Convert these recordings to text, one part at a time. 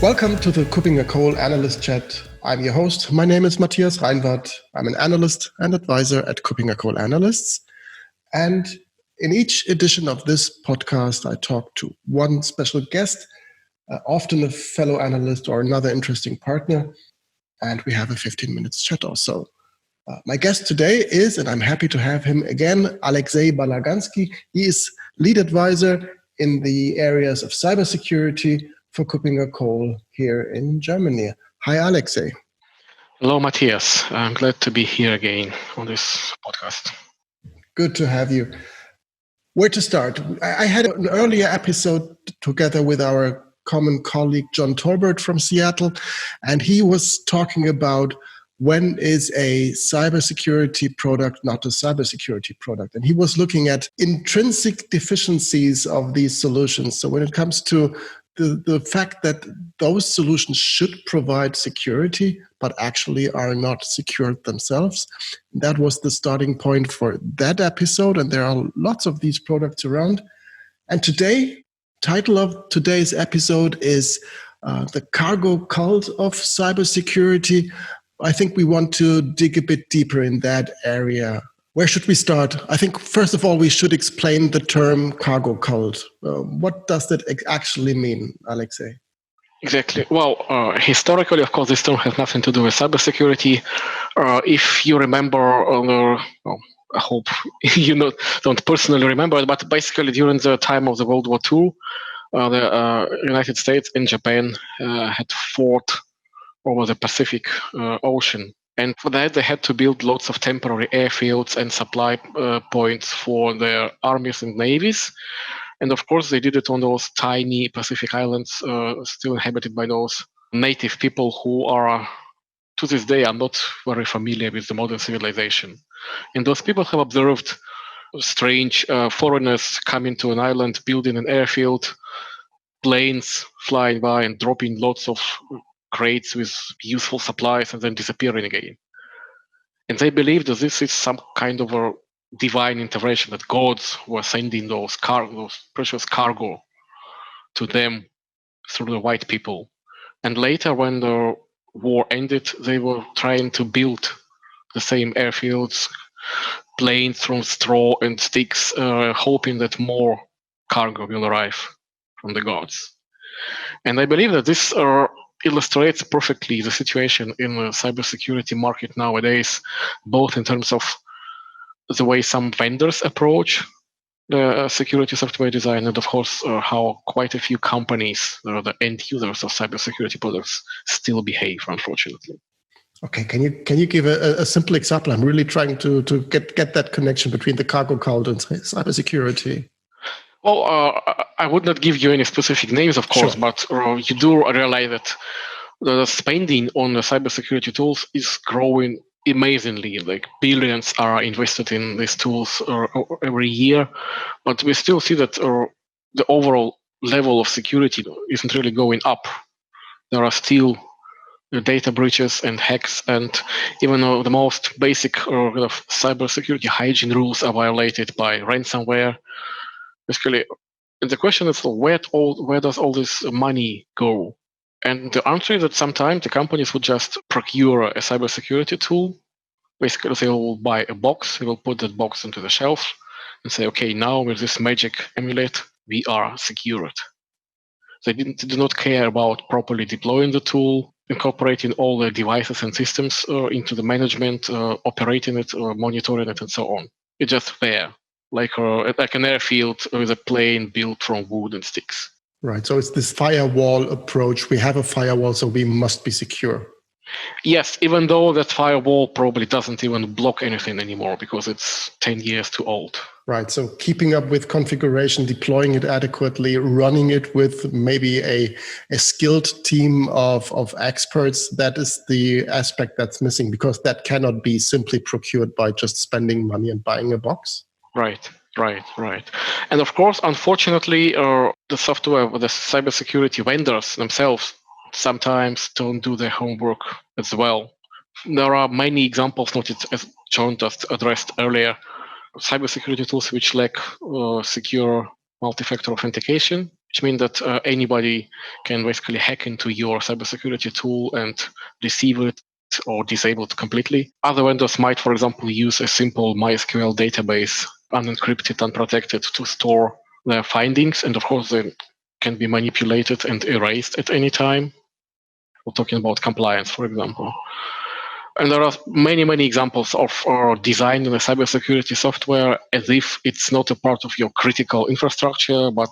Welcome to the KuppingerCole Analyst Chat. I'm your host. My name is Matthias Reinwarth. I'm an analyst and advisor at KuppingerCole Analysts. And in each edition of this podcast, I talk to one special guest, often a fellow analyst or another interesting partner. And we have a 15 minutes chat or so. My guest today is, and I'm happy to have him again, Alexei Balaganski. He is lead advisor in the areas of cybersecurity for KuppingerCole here in Germany. Hi, Alexei. Hello, Matthias. I'm glad to be here again on this podcast. Good to have you. Where to start? I had an earlier episode together with our common colleague, John Tolbert from Seattle, and he was talking about when is a cybersecurity product not a cybersecurity product? And he was looking at intrinsic deficiencies of these solutions. So when it comes to the fact that those solutions should provide security, but actually are not secured themselves. That was the starting point for that episode. And there are lots of these products around. And title of today's episode is The Cargo Cult of Cybersecurity. I think we want to dig a bit deeper in that area. Where should we start? I think, first of all, we should explain the term cargo cult. What does that actually mean, Alexei? Exactly. Well, historically, of course, this term has nothing to do with cybersecurity. If you remember, I hope you don't personally remember it, but basically during the time of the World War II, the United States and Japan had fought over the Pacific Ocean. And for that, they had to build lots of temporary airfields and supply points for their armies and navies. And of course, they did it on those tiny Pacific islands, still inhabited by those native people who are, to this day, are not very familiar with the modern civilization. And those people have observed strange foreigners coming to an island, building an airfield, planes flying by and dropping lots of crates with useful supplies and then disappearing again. And they believe that this is some kind of a divine intervention, that gods were sending those precious cargo to them through the white people. And later, when the war ended, they were trying to build the same airfields, planes from straw and sticks, hoping that more cargo will arrive from the gods. And I believe that this illustrates perfectly the situation in the cybersecurity market nowadays, both in terms of the way some vendors approach security software design, and of course how quite a few companies, the end users of cybersecurity products, still behave, unfortunately. Okay, can you give a simple example? I'm really trying to get that connection between the cargo cult and cybersecurity. Well, I would not give you any specific names, of course, sure. But you do realize that the spending on the cybersecurity tools is growing amazingly. Like billions are invested in these tools every year, but we still see that the overall level of security isn't really going up. There are still data breaches and hacks, and even though the most basic cybersecurity hygiene rules are violated by ransomware. Basically, the question is where does all this money go? And the answer is that sometimes the companies would just procure a cybersecurity tool. Basically, they will buy a box, they will put that box into the shelf and say, okay, now with this magic amulet, we are secured. They do not care about properly deploying the tool, incorporating all the devices and systems into the management, operating it, monitoring it, and so on. It's just there. Like an airfield with a plane built from wood and sticks. Right. So it's this firewall approach. We have a firewall, so we must be secure. Yes, even though that firewall probably doesn't even block anything anymore because it's 10 years too old. Right. So keeping up with configuration, deploying it adequately, running it with maybe a skilled team of experts, that is the aspect that's missing, because that cannot be simply procured by just spending money and buying a box. Right. And of course, unfortunately, the software, the cybersecurity vendors themselves sometimes don't do their homework as well. There are many examples noted, as John just addressed earlier, cybersecurity tools which lack secure multi-factor authentication, which means that anybody can basically hack into your cybersecurity tool and receive it or disable it completely. Other vendors might, for example, use a simple MySQL database, unencrypted, unprotected, to store their findings, and of course they can be manipulated and erased at any time. We're talking about compliance, for example. And there are many, many examples of design in the cybersecurity software as if it's not a part of your critical infrastructure, but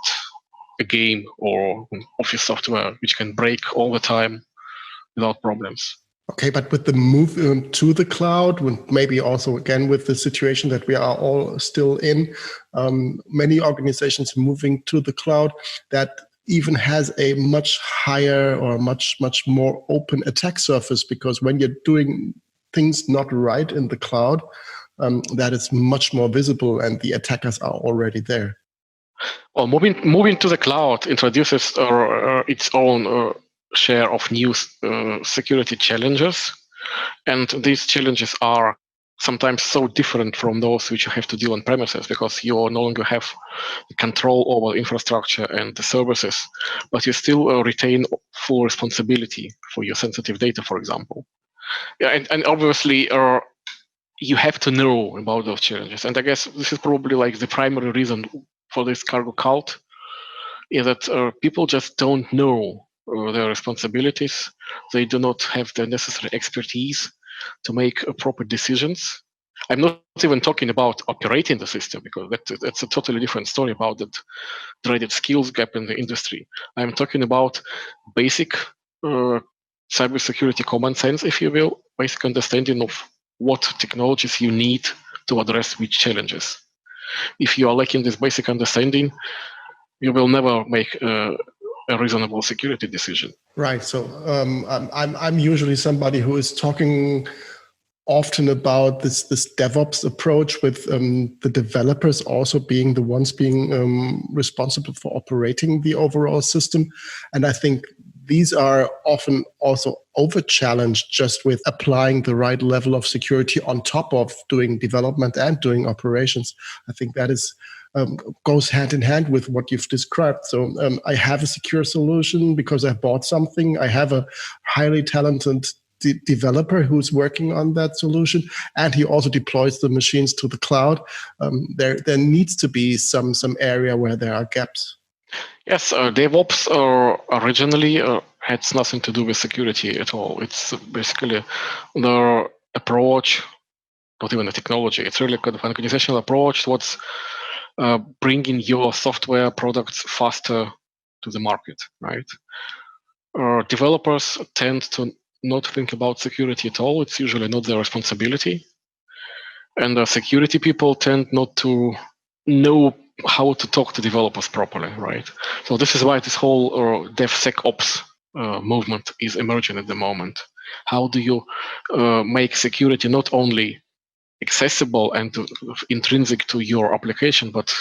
a game or office software which can break all the time without problems. Okay, but with the move to the cloud, maybe also again with the situation that we are all still in, many organizations moving to the cloud, that even has a much higher or much more open attack surface, because when you're doing things not right in the cloud, that is much more visible and the attackers are already there. Well, moving to the cloud introduces its own share of new security challenges, and these challenges are sometimes so different from those which you have to do on premises, because you no longer have control over infrastructure and the services, but you still retain full responsibility for your sensitive data, for example. Yeah, and obviously you have to know about those challenges, and I guess this is probably like the primary reason for this cargo cult, is that people just don't know their responsibilities. They do not have the necessary expertise to make proper decisions. I'm not even talking about operating the system, because that's a totally different story about that dreaded skills gap in the industry. I'm talking about basic cybersecurity common sense, if you will, basic understanding of what technologies you need to address which challenges. If you are lacking this basic understanding, you will never make a reasonable security decision. Right. So I'm usually somebody who is talking often about this DevOps approach, with the developers also being the ones being responsible for operating the overall system. And I think these are often also over-challenged just with applying the right level of security on top of doing development and doing operations. I think that is goes hand in hand with what you've described. So I have a secure solution because I bought something. I have a highly talented developer who's working on that solution, and he also deploys the machines to the cloud. There needs to be some area where there are gaps. Yes, DevOps originally had nothing to do with security at all. It's basically the approach, not even the technology. It's really kind of an organizational approach towards bringing your software products faster to the market, right? Developers tend to not think about security at all. It's usually not their responsibility. And security people tend not to know how to talk to developers properly, right? So this is why this whole DevSecOps movement is emerging at the moment. How do you make security not only accessible and intrinsic to your application, but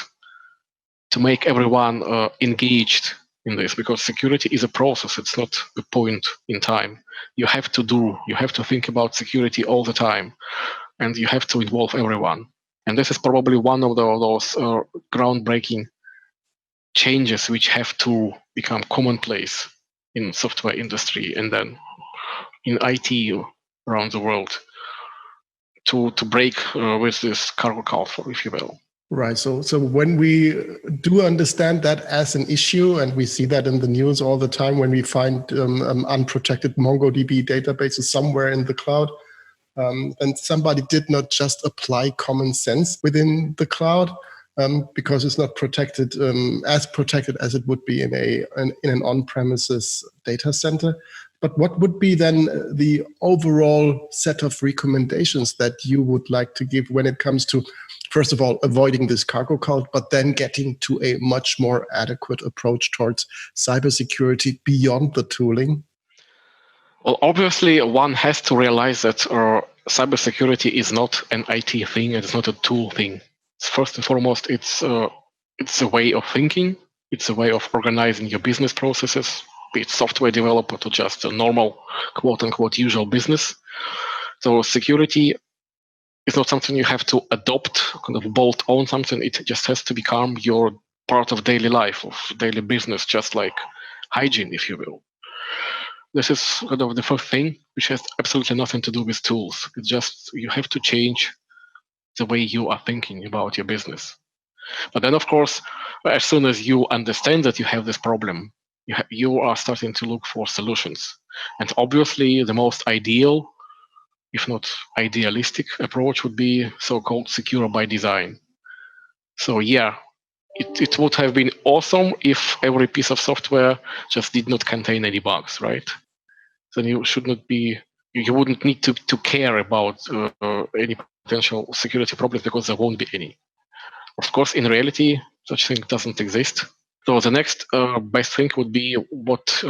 to make everyone engaged in this? Because security is a process. It's not a point in time. You have to think about security all the time, and you have to involve everyone. And this is probably one of those groundbreaking changes which have to become commonplace in software industry and then in IT around the world to break with this cargo culture, if you will. Right. So when we do understand that as an issue, and we see that in the news all the time when we find unprotected MongoDB databases somewhere in the cloud, and somebody did not just apply common sense within the cloud because it's not protected as it would be in an on-premises data center. But what would be then the overall set of recommendations that you would like to give when it comes to, first of all, avoiding this cargo cult, but then getting to a much more adequate approach towards cybersecurity beyond the tooling? Well, obviously, one has to realize that cybersecurity is not an IT thing. It's not a tool thing. First and foremost, it's a way of thinking. It's a way of organizing your business processes, be it software developer to just a normal, quote-unquote, usual business. So security is not something you have to adopt, kind of bolt on something. It just has to become your part of daily life, of daily business, just like hygiene, if you will. This is kind of the first thing, which has absolutely nothing to do with tools. It's just you have to change the way you are thinking about your business. But then, of course, as soon as you understand that you have this problem, you are starting to look for solutions. And obviously, the most ideal, if not idealistic, approach would be so-called secure by design. So yeah, it would have been awesome if every piece of software just did not contain any bugs, right? Then you should not be, you wouldn't need to care about any potential security problems because there won't be any. Of course, in reality, such thing doesn't exist. So the next best thing would be what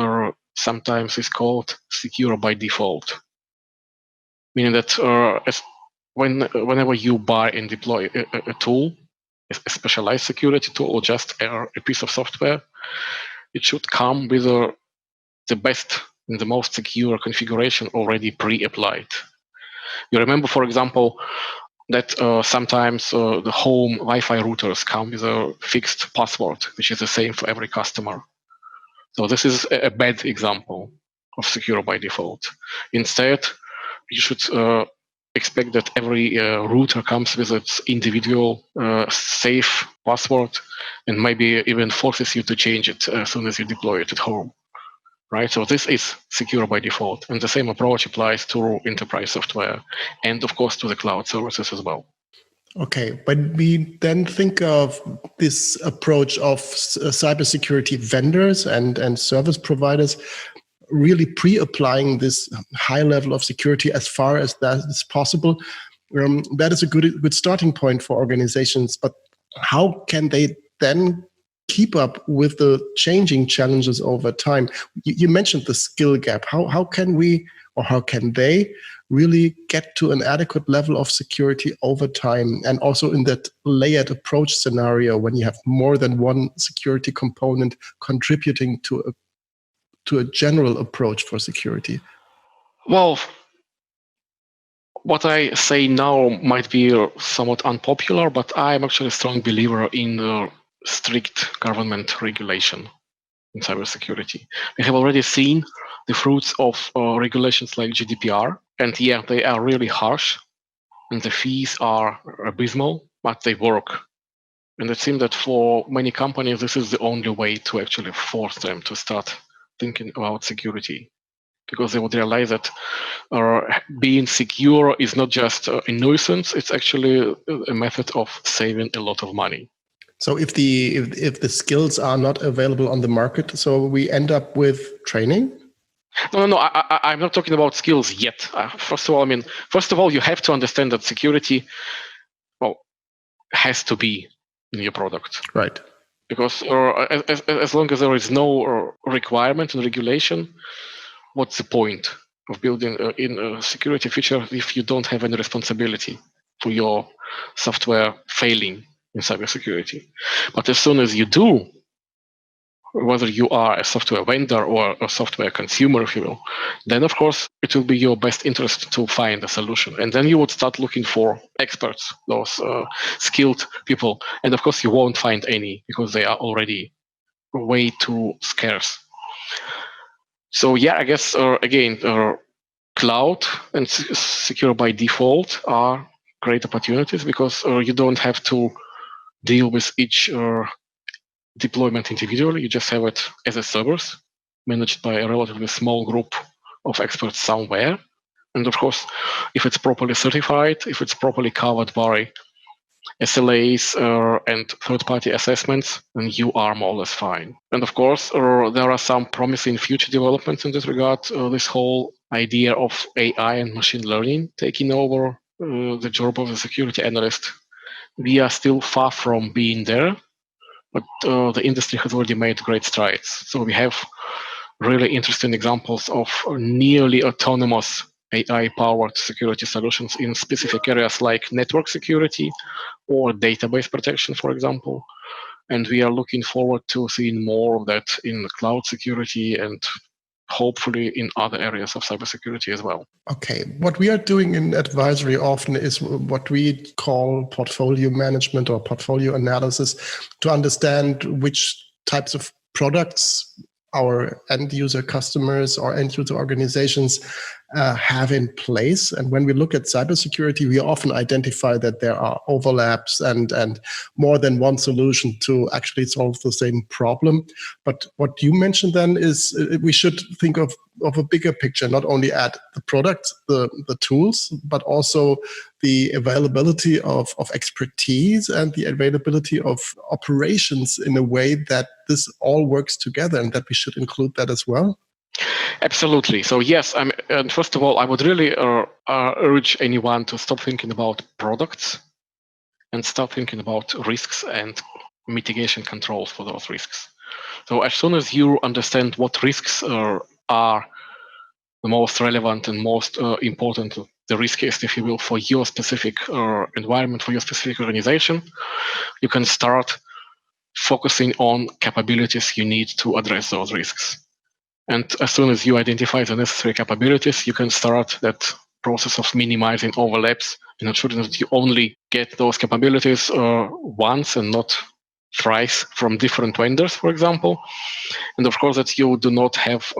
sometimes is called secure by default, meaning that whenever you buy and deploy a tool, a specialized security tool, or just a piece of software, it should come with the best and the most secure configuration already pre-applied. You remember, for example, that sometimes the home Wi-Fi routers come with a fixed password, which is the same for every customer. So this is a bad example of secure by default. Instead, you should expect that every router comes with its individual safe password, and maybe even forces you to change it as soon as you deploy it at home. Right, so this is secure by default, and the same approach applies to enterprise software, and of course to the cloud services as well. Okay, but we then think of this approach of cybersecurity vendors and service providers really pre-applying this high level of security as far as that is possible. That is a good starting point for organizations, but how can they then keep up with the changing challenges over time? You mentioned the skill gap. How can we, or how can they really get to an adequate level of security over time? And also in that layered approach scenario, when you have more than one security component contributing to a general approach for security? Well, what I say now might be somewhat unpopular, but I'm actually a strong believer in strict government regulation in cybersecurity. We have already seen the fruits of regulations like GDPR, and yeah, they are really harsh, and the fees are abysmal, but they work. And it seems that for many companies, this is the only way to actually force them to start thinking about security, because they would realize that being secure is not just a nuisance, it's actually a method of saving a lot of money. So if the skills are not available on the market, so we end up with training? No, I'm not talking about skills yet. First of all, you have to understand that security, has to be in your product. Right. Because as long as there is no requirement and regulation, what's the point of building in a security feature if you don't have any responsibility for your software failing in cybersecurity? But as soon as you do, whether you are a software vendor or a software consumer, if you will, then of course it will be your best interest to find a solution. And then you would start looking for experts, those skilled people. And of course you won't find any because they are already way too scarce. So yeah, I guess, again, cloud and secure by default are great opportunities because you don't have to deal with each deployment individually. You just have it as a service managed by a relatively small group of experts somewhere. And of course, if it's properly certified, if it's properly covered by SLAs and third-party assessments, then you are more or less fine. And of course, there are some promising future developments in this regard. This whole idea of AI and machine learning taking over the job of the security analyst. We are still far from being there, but the industry has already made great strides. So we have really interesting examples of nearly autonomous AI-powered security solutions in specific areas like network security or database protection, for example. And we are looking forward to seeing more of that in cloud security and hopefully in other areas of cybersecurity as well. Okay. What we are doing in advisory often is what we call portfolio management or portfolio analysis to understand which types of products our end user customers or end user organizations have in place. And when we look at cybersecurity, we often identify that there are overlaps and more than one solution to actually solve the same problem. But what you mentioned then is we should think of a bigger picture, not only at the products, the tools, but also the availability of expertise and the availability of operations in a way that this all works together, and that we should include that as well. Absolutely. So yes, and first of all, I would really urge anyone to stop thinking about products and start thinking about risks and mitigation controls for those risks. So as soon as you understand what risks are the most relevant and most important, the riskiest, if you will, for your specific environment, for your specific organization, you can start focusing on capabilities you need to address those risks. And as soon as you identify the necessary capabilities, you can start that process of minimizing overlaps and ensuring that you only get those capabilities once and not thrice from different vendors, for example. And of course, that you do not have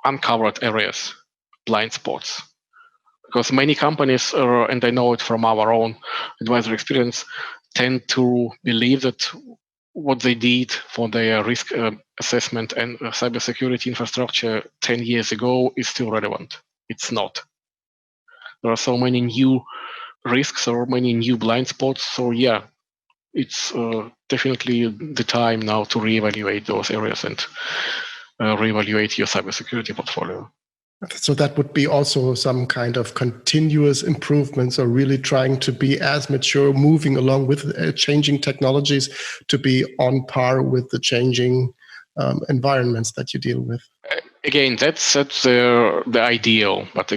uncovered areas, blind spots. Because many companies, and I know it from our own advisory experience, tend to believe that what they did for their risk assessment and cybersecurity infrastructure 10 years ago is still relevant. It's not. There are so many new risks, so many new blind spots. So yeah, it's definitely the time now to reevaluate those areas and reevaluate your cybersecurity portfolio. So that would be also some kind of continuous improvements, or really trying to be as mature, moving along with changing technologies to be on par with the changing environments that you deal with. Again, that's the ideal, but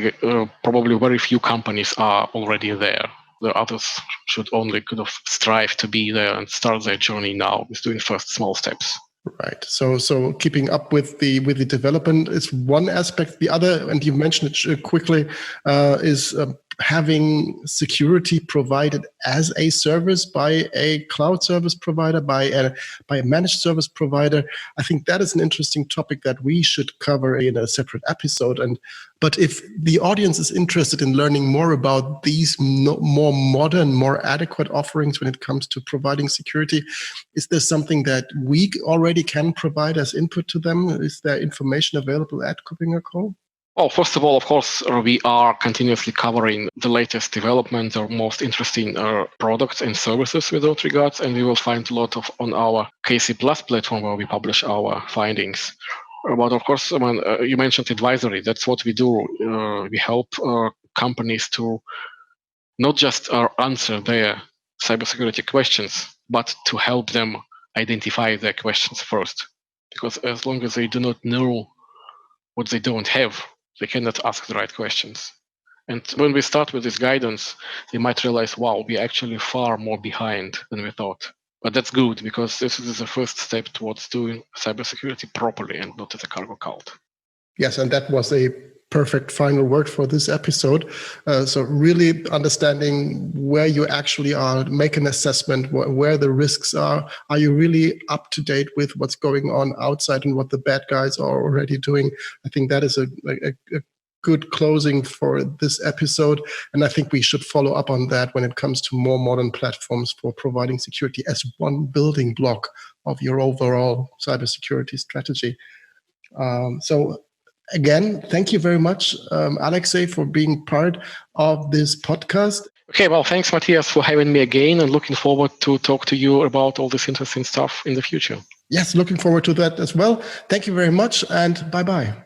probably very few companies are already there. The others should only kind of strive to be there and start their journey now with doing first small steps. Right. So keeping up with the development is one aspect. The other, and you mentioned it quickly, is having security provided as a service by a cloud service provider, by a managed service provider. I think that is an interesting topic that we should cover in a separate episode. But if the audience is interested in learning more about these more modern, more adequate offerings when it comes to providing security, is there something that we already can provide as input to them? Is there information available at KuppingerCole? Well, first of all, of course, we are continuously covering the latest developments or most interesting products and services with those regards, and we will find a lot of on our KC Plus platform where we publish our findings. But of course, you mentioned advisory. That's what we do. We help companies to not just answer their cybersecurity questions, but to help them identify their questions first. Because as long as they do not know what they don't have, they cannot ask the right questions. And when we start with this guidance, they might realize, wow, we're actually far more behind than we thought. But that's good, because this is the first step towards doing cybersecurity properly and not as a cargo cult. Yes, and that was a perfect final word for this episode. So really understanding where you actually are, make an assessment, where the risks are. Are you really up to date with what's going on outside and what the bad guys are already doing? I think that is a good closing for this episode. And I think we should follow up on that when it comes to more modern platforms for providing security as one building block of your overall cybersecurity strategy. So again, thank you very much, Alexei, for being part of this podcast. Okay, well, thanks, Matthias, for having me again, and looking forward to talk to you about all this interesting stuff in the future. Yes, looking forward to that as well. Thank you very much, and bye-bye.